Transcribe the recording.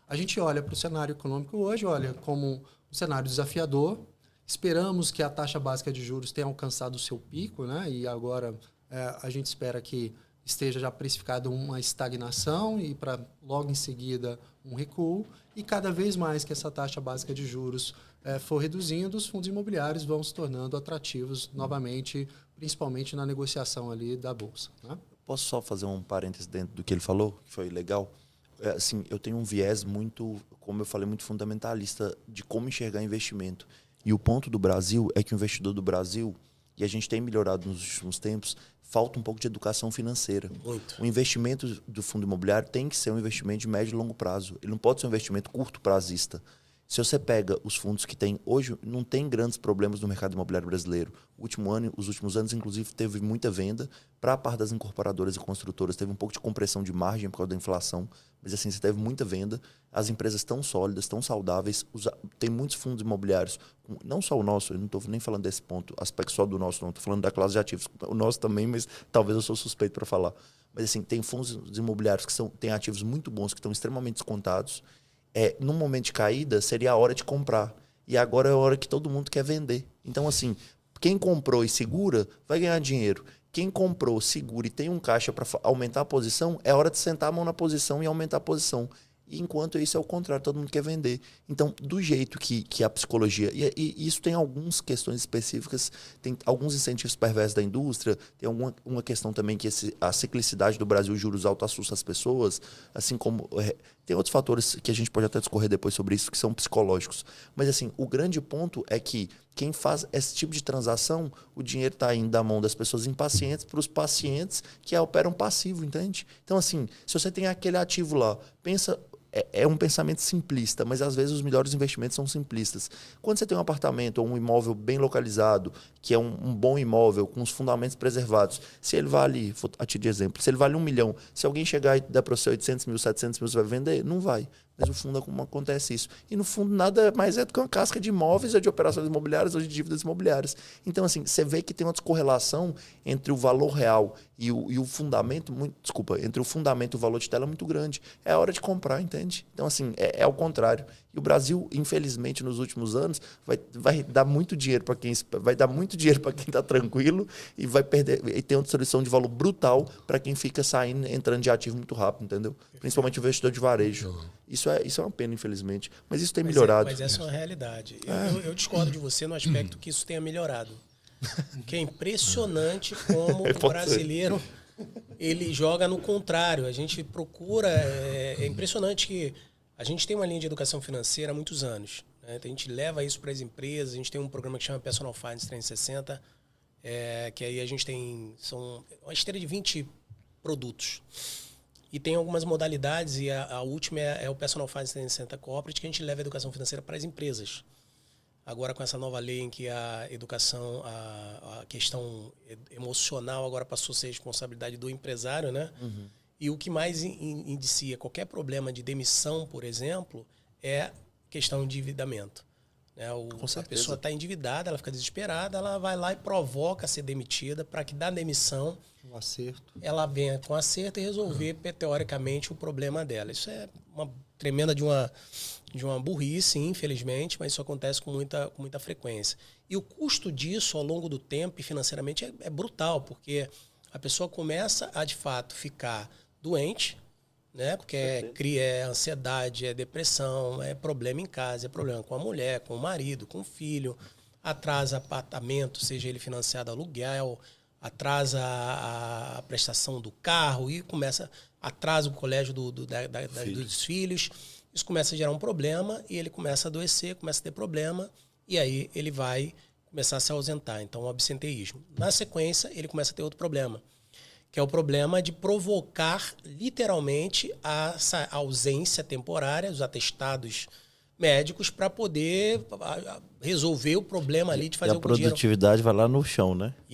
A gente olha para o cenário econômico hoje, olha como um cenário desafiador. Esperamos que a taxa básica de juros tenha alcançado o seu pico, né? E agora a gente espera que esteja já precificado uma estagnação e para logo em seguida um recuo. E cada vez mais que essa taxa básica de juros for reduzindo, os fundos imobiliários vão se tornando atrativos novamente, principalmente na negociação ali da Bolsa, né? Posso só fazer um parênteses dentro do que ele falou, que foi legal? Assim, eu tenho um viés muito, como eu falei, muito fundamentalista de como enxergar investimento. E o ponto do Brasil é que o investidor do Brasil, e a gente tem melhorado nos últimos tempos, falta um pouco de educação financeira. Muito. O investimento do fundo imobiliário tem que ser um investimento de médio e longo prazo. Ele não pode ser um investimento curto prazista. Se você pega os fundos que tem hoje, não tem grandes problemas no mercado imobiliário brasileiro. Os últimos anos, inclusive, teve muita venda. Para a parte das incorporadoras e construtoras, teve um pouco de compressão de margem por causa da inflação. Mas assim, você teve muita venda. As empresas estão sólidas, estão saudáveis. Tem muitos fundos imobiliários, não só o nosso, eu não estou nem falando desse ponto, aspecto só do nosso, não. Estou falando da classe de ativos. O nosso também, mas talvez eu sou suspeito para falar. Mas assim, tem fundos imobiliários que têm ativos muito bons, que estão extremamente descontados. Num momento de caída, seria a hora de comprar. E agora é a hora que todo mundo quer vender. Então, assim, quem comprou e segura vai ganhar dinheiro. Quem comprou, segura e tem um caixa para aumentar a posição, é hora de sentar a mão na posição e aumentar a posição. E enquanto isso é o contrário, todo mundo quer vender. Então, do jeito que a psicologia... E isso tem algumas questões específicas, tem alguns incentivos perversos da indústria, tem uma questão também que a ciclicidade do Brasil, juros altos, assusta as pessoas, assim como... Tem outros fatores que a gente pode até discorrer depois sobre isso, que são psicológicos. Mas, assim, o grande ponto é que quem faz esse tipo de transação, o dinheiro está indo da mão das pessoas impacientes para os pacientes que operam passivo, entende? Então, assim, se você tem aquele ativo lá, pensa... É um pensamento simplista, mas às vezes os melhores investimentos são simplistas. Quando você tem um apartamento ou um imóvel bem localizado, que é um bom imóvel, com os fundamentos preservados, se ele vale, a título de exemplo, se ele vale 1 milhão, se alguém chegar e der para você 800 mil, 700 mil, você vai vender? Não vai. Mas no fundo, como acontece isso? E no fundo, nada mais é do que uma casca de imóveis, ou de operações imobiliárias, ou de dívidas imobiliárias. Então, assim, você vê que tem uma descorrelação entre o valor real e o fundamento, entre o fundamento e o valor de tela muito grande. É a hora de comprar, entende? Então, assim, é ao contrário. E o Brasil, infelizmente, nos últimos anos, vai dar muito dinheiro para quem está tranquilo e vai perder. E tem uma distribuição de valor brutal para quem fica entrando de ativo muito rápido, entendeu? Principalmente o investidor de varejo. Isso é uma pena, infelizmente. Mas isso tem melhorado. Mas essa é uma realidade. Eu discordo de você no aspecto que isso tenha melhorado. Que é impressionante como o brasileiro ele joga no contrário. A gente procura... É impressionante que a gente tem uma linha de educação financeira há muitos anos, né? A gente leva isso para as empresas. A gente tem um programa que chama Personal Finance 360, que aí a gente tem uma esteira de 20 produtos. E tem algumas modalidades, e a última é o Personal Finance 360 Corporate, que a gente leva a educação financeira para as empresas. Agora, com essa nova lei em que a educação, a questão emocional agora passou a ser responsabilidade do empresário, né? Uhum. E o que mais indicia qualquer problema de demissão, por exemplo, é questão de endividamento. Né? A pessoa está endividada, ela fica desesperada, ela vai lá e provoca ser demitida para que da demissão ela venha com acerto e resolver, teoricamente, o problema dela. Isso é uma tremenda de uma burrice, infelizmente, mas isso acontece com muita frequência. E o custo disso, ao longo do tempo e financeiramente, é brutal, porque a pessoa começa a, de fato, ficar doente, né? Porque é ansiedade, é depressão, é problema em casa, é problema com a mulher, com o marido, com o filho, atrasa apartamento, seja ele financiado aluguel, atrasa a prestação do carro e atrasa o colégio dos filhos. Isso começa a gerar um problema e ele começa a adoecer, começa a ter problema e aí ele vai começar a se ausentar. Então, o absenteísmo. Na sequência, ele começa a ter outro problema, que é o problema de provocar literalmente a ausência temporária, os atestados médicos, para poder resolver o problema ali de fazer a produtividade vai lá no chão, né?